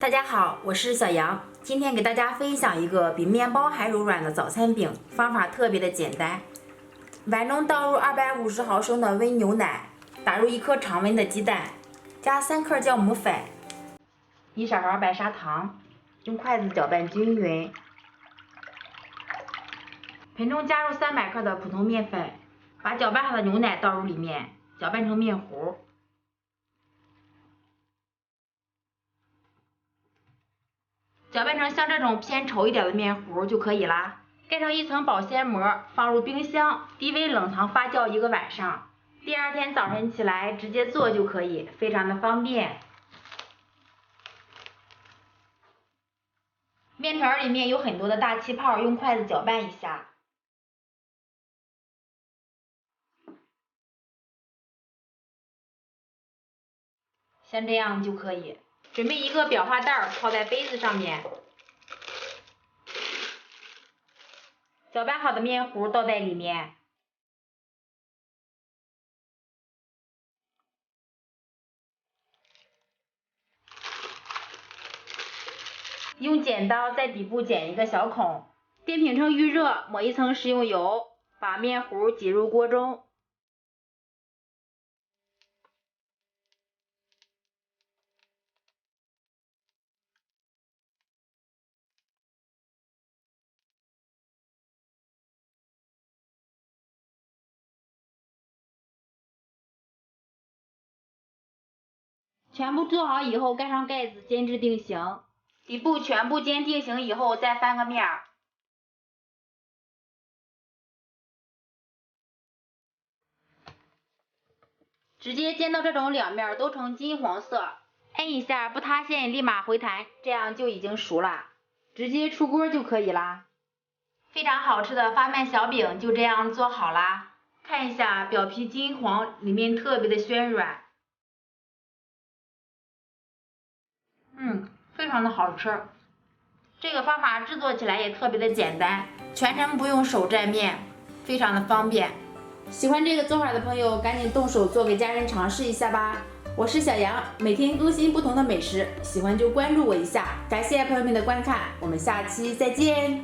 大家好，我是小杨，今天给大家分享一个比面包还柔软的早餐饼，方法特别的简单。碗中倒入250毫升的温牛奶，打入1颗常温的鸡蛋，加3克酵母粉，1小勺白砂糖，用筷子搅拌均匀。盆中加入300克的普通面粉，把搅拌好的牛奶倒入里面，搅拌成面糊。搅拌成像这种偏稠一点的面糊就可以啦。盖上1层保鲜膜，放入冰箱低温冷藏发酵1个晚上。第2天早晨起来直接做就可以，非常的方便。面条里面有很多的大气泡，用筷子搅拌一下。像这样就可以。准备一个裱花袋，泡在杯子上面。搅拌好的面糊倒在里面。用剪刀在底部剪一个小孔。电饼铛预热，抹1层食用油，把面糊挤入锅中。全部做好以后，盖上盖子，煎至定型。底部全部煎定型以后，再翻个面儿。直接煎到这种两面都呈金黄色，按一下不塌陷，立马回弹，这样就已经熟了。直接出锅就可以啦。非常好吃的发面小饼就这样做好啦。看一下表皮金黄，里面特别的暄软。非常的好吃。这个方法制作起来也特别的简单，全程不用手蘸面，非常的方便。喜欢这个做法的朋友，赶紧动手做给家人尝试一下吧。我是小杨，每天更新不同的美食，喜欢就关注我一下。感谢朋友们的观看，我们下期再见。